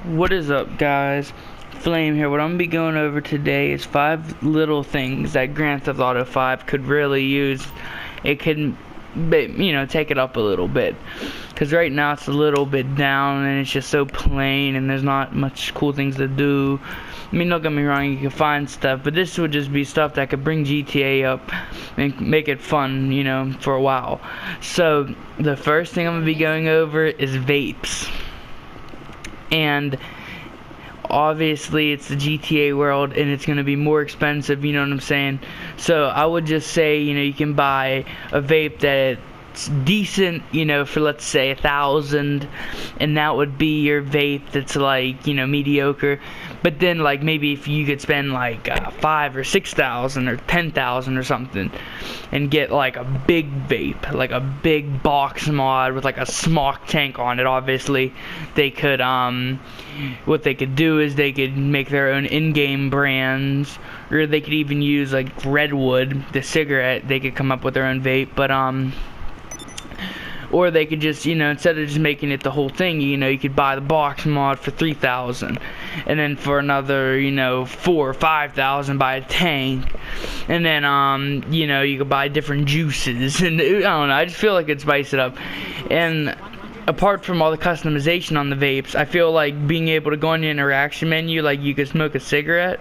What is up, guys? Flame here. What I'm gonna be going over today is 5 little things that Grand Theft Auto 5 could really use. It could, take it up a little bit. Because right now it's a little bit down and it's just so plain and there's not much cool things to do. I mean, don't get me wrong, you can find stuff, but this would just be stuff that could bring GTA up and make it fun, for a while. So, the first thing I'm gonna be going over is vapes. And obviously it's the GTA world and it's going to be more expensive, you know what I'm saying? So I would just say, you can buy a vape that's decent, for let's say 1,000, and that would be your vape that's like, mediocre. But then like maybe if you could spend like 5 or 6,000 or 10,000 or something and get like a big vape, like a big box mod with like a smoke tank on it. Obviously they could what they could do is they could make their own in-game brands, or they could even use like Redwood, the cigarette. They could come up with their own vape, but or they could just, instead of just making it the whole thing, you could buy the box mod for 3,000, and then for another, 4 or 5,000 buy a tank, and then you could buy different juices, and I don't know, I just feel like it'd spice it up. And apart from all the customization on the vapes, I feel like being able to go on the interaction menu, like you could smoke a cigarette.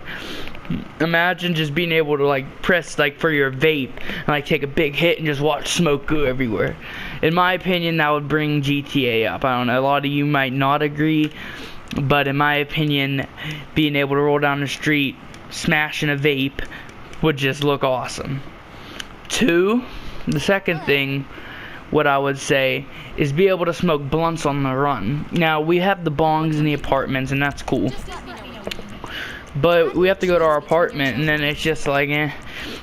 Imagine just being able to like press like for your vape and like take a big hit and just watch smoke go everywhere. In my opinion, that would bring GTA up. I don't know, a lot of you might not agree, but in my opinion, being able to roll down the street smashing a vape would just look awesome. The second thing, what I would say is be able to smoke blunts on the run. Now we have the bongs in the apartments and that's cool, but we have to go to our apartment and then it's just like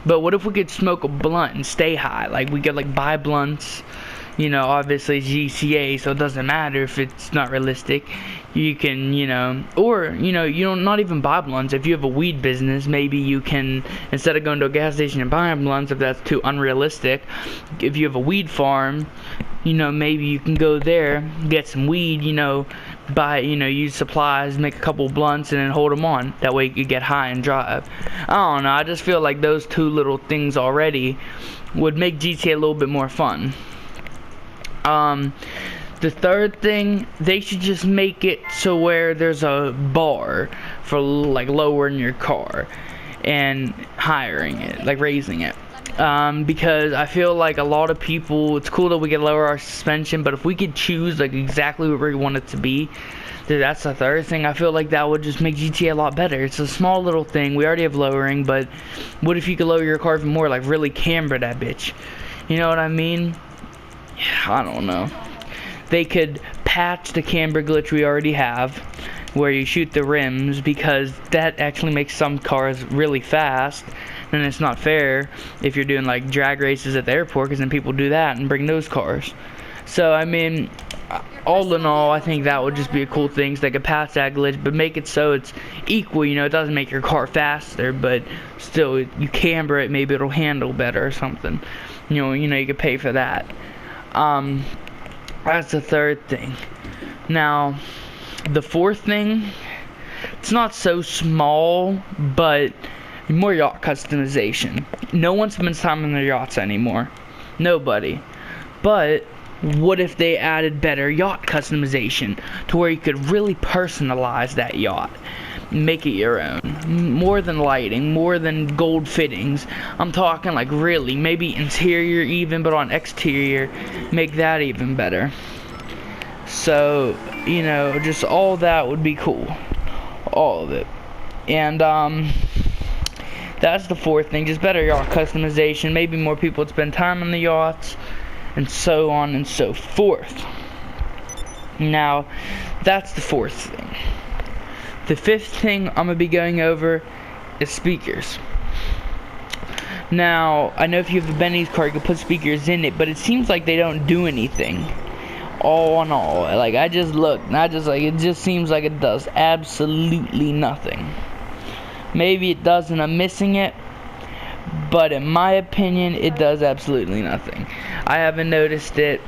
But what if we could smoke a blunt and stay high? Like we could like buy blunts, obviously GTA, so it doesn't matter if it's not realistic. You can, or, you don't not even buy blunts. If you have a weed business, maybe you can, instead of going to a gas station and buying blunts, if that's too unrealistic, if you have a weed farm, maybe you can go there, get some weed, buy, use supplies, make a couple blunts, and then hold them on. That way you could get high and drive. I don't know, I just feel like those 2 little things already would make GTA a little bit more fun. The third thing, they should just make it so where there's a bar for like lowering your car and hiring it, like raising it. Because I feel like a lot of people, it's cool that we can lower our suspension, but if we could choose like exactly what we want it to be, that's the third thing. I feel like that would just make GTA a lot better. It's a small little thing. We already have lowering, but what if you could lower your car even more, like really camber that bitch? You know what I mean? Yeah, I don't know. They could patch the camber glitch we already have, where you shoot the rims, because that actually makes some cars really fast, and it's not fair if you're doing like drag races at the airport, because then people do that and bring those cars. So I mean, all in all, I think that would just be a cool thing. So they could patch that glitch, but make it so it's equal. It doesn't make your car faster, but still, you camber it, maybe it'll handle better or something. You could pay for that. That's the third thing. Now, the fourth thing, it's not so small, but more yacht customization. No one spends time on their yachts anymore. Nobody. But what if they added better yacht customization to where you could really personalize that yacht? Make it your own. More than lighting, more than gold fittings. I'm talking like really, maybe interior even, but on exterior, make that even better. So, just all that would be cool. All of it. And, that's the fourth thing. Just better yacht customization. Maybe more people would spend time on the yachts. And so on and so forth. Now, that's the fourth thing. The fifth thing I'm going to be going over is speakers. Now, I know if you have a Benny's car, you can put speakers in it, but it seems like they don't do anything. All in all, like I just looked, and it just seems like it does absolutely nothing. Maybe it does and I'm missing it, but in my opinion, it does absolutely nothing. I haven't noticed it,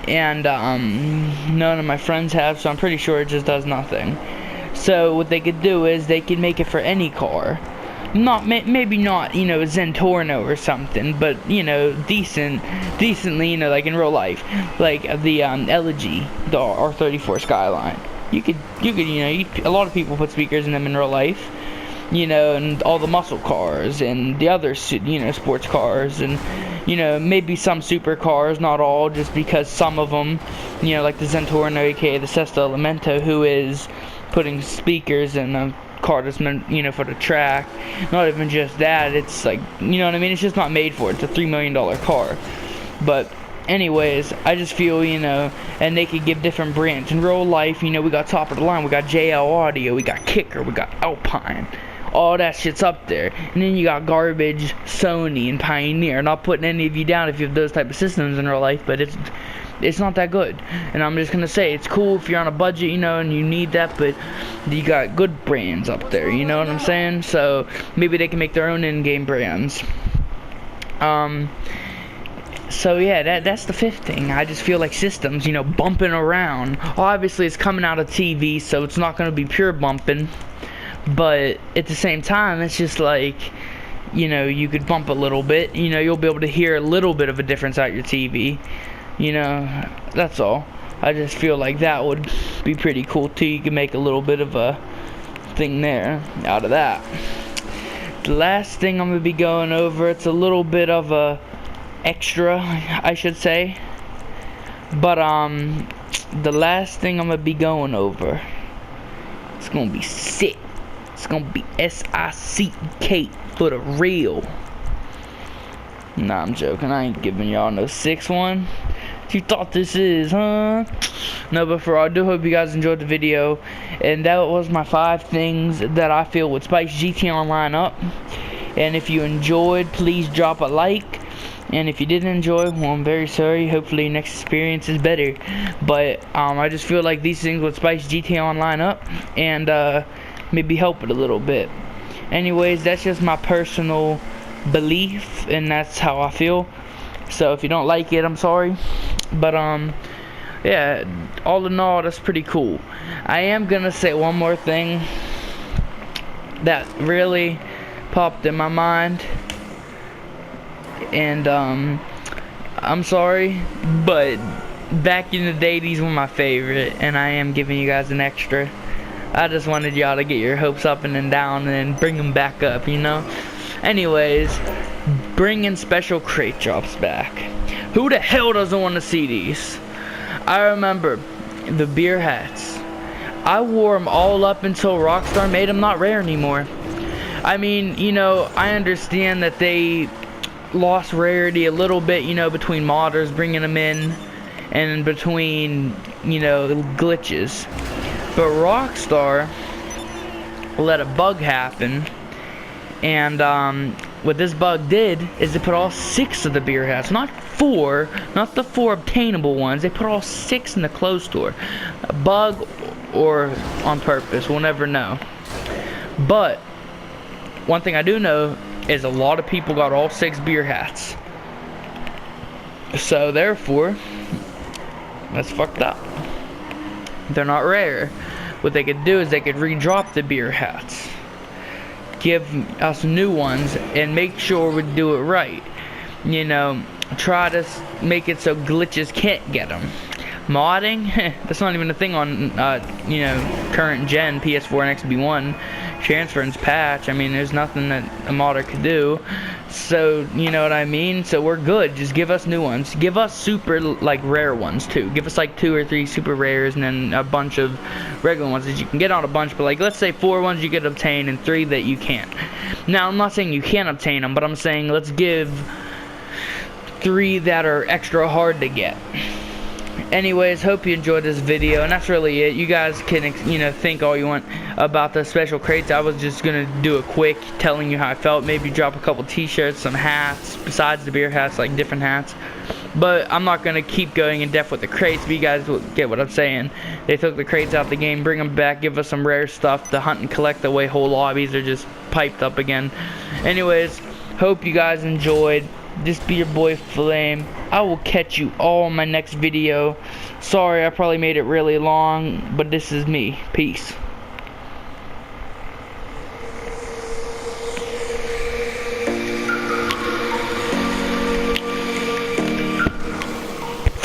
and none of my friends have, so I'm pretty sure it just does nothing. So what they could do is they could make it for any car. Maybe not, you know, Zentorno or something, but, you know, decently, you know, like in real life, like the Elegy, the R34 Skyline. You could, you know, a lot of people put speakers in them in real life, you know, and all the muscle cars and the other, you know, sports cars, and, you know, maybe some supercars, not all, just because some of them, you know, like the Zentorno, aka the Sesto Elemento, who is putting speakers in a car that's meant, you know, for the track. Not even just that, it's like, you know what I mean, it's just not made for it. It's a $3 million car. But anyways, I just feel, you know, and they could give different brands. In real life, you know, we got top of the line, we got JL Audio, we got Kicker, we got Alpine. All that shit's up there. And then you got garbage Sony and Pioneer. Not putting any of you down if you have those type of systems in real life, but it's not that good. And I'm just gonna say, it's cool if you're on a budget, you know, and you need that, but you got good brands up there, you know what I'm saying? So maybe they can make their own in-game brands. So yeah, that's the fifth thing. I just feel like systems, you know, bumping around. Obviously it's coming out of TV, so it's not gonna be pure bumping, but at the same time, it's just like, you know, you could bump a little bit, you know, you'll be able to hear a little bit of a difference out your TV. You know, that's all. I just feel like that would be pretty cool too. You can make a little bit of a thing there out of that. The last thing I'm gonna be going over, it's a little bit of a extra, I should say. But the last thing I'm gonna be going over, it's gonna be sick. It's gonna be SICK for the real. Nah, I'm joking. I ain't giving y'all no 6-1. You thought this is, huh? No, but for all, I do hope you guys enjoyed the video. And that was my 5 things that I feel would spice GTA Online up. And if you enjoyed, please drop a like. And if you didn't enjoy, well, I'm very sorry. Hopefully your next experience is better. But I just feel like these things would spice GTA Online up and maybe help it a little bit. Anyways, that's just my personal belief, and that's how I feel. So if you don't like it, I'm sorry. But yeah, all in all, that's pretty cool. I am gonna say one more thing that really popped in my mind, and I'm sorry, but back in the day, these were my favorite, and I am giving you guys an extra. I just wanted y'all to get your hopes up and then down and bring them back up, you know. Anyways, bringing special crate drops back. Who the hell doesn't want to see these? I remember the beer hats. I wore them all up until Rockstar made them not rare anymore. I mean, you know, I understand that they lost rarity a little bit, you know, between modders bringing them in and between, you know, glitches. But Rockstar let a bug happen. And what this bug did is they put all 6 of the beer hats, not 4, not the 4 obtainable ones. They put all 6 in the clothes store. A bug or on purpose, we'll never know. But one thing I do know is a lot of people got all 6 beer hats. So therefore, that's fucked up. They're not rare. What they could do is they could redrop the beer hats, give us new ones, and make sure we do it right. You know, try to make it so glitches can't get them. Modding, that's not even a thing on you know, current gen PS4 and XB1. Transference patch, I mean, there's nothing that a modder could do. So you know what I mean. So we're good. Just give us new ones. Give us super like rare ones too. Give us like 2 or 3 super rares and then a bunch of regular ones that you can get on a bunch. But like, let's say 4 ones you could obtain and 3 that you can't. Now I'm not saying you can't obtain them, but I'm saying let's give 3 that are extra hard to get. Anyways, hope you enjoyed this video, and that's really it. You guys can, you know, think all you want about the special crates. I was just gonna do a quick telling you how I felt, maybe drop a couple t-shirts, some hats besides the beer hats, like different hats. But I'm not gonna keep going in depth with the crates, but you guys will get what I'm saying. They took the crates out the game, bring them back, give us some rare stuff to hunt and collect, the way whole lobbies are just piped up again. Anyways, hope you guys enjoyed. This be your boy Flame. I will catch you all in my next video. Sorry, I probably made it really long, but this is me. Peace.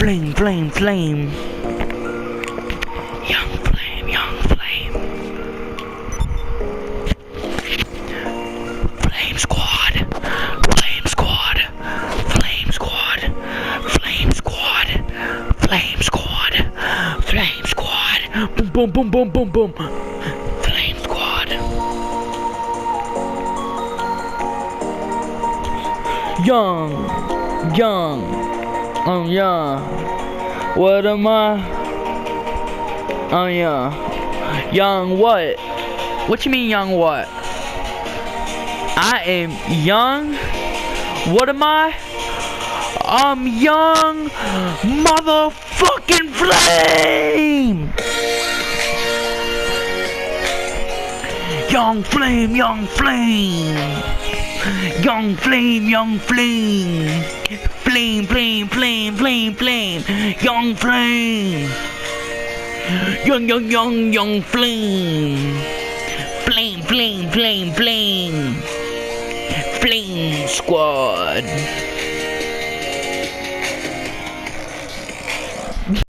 Flame, flame, flame. Young flame, young flame. Flame squad. Flame squad. Flame squad. Flame squad. Flame squad. Flame squad. Boom, boom, boom, boom, boom, boom. Flame squad. Young. Oh yeah. What am I? Oh yeah. Young what? What you mean young what? I am young. What am I? I'm young motherfucking flame. Young flame, young flame. Young flame, young flame. Flame, flame, flame, flame, flame. Young flame. Young flame. Flame, flame, flame, flame. Flame squad.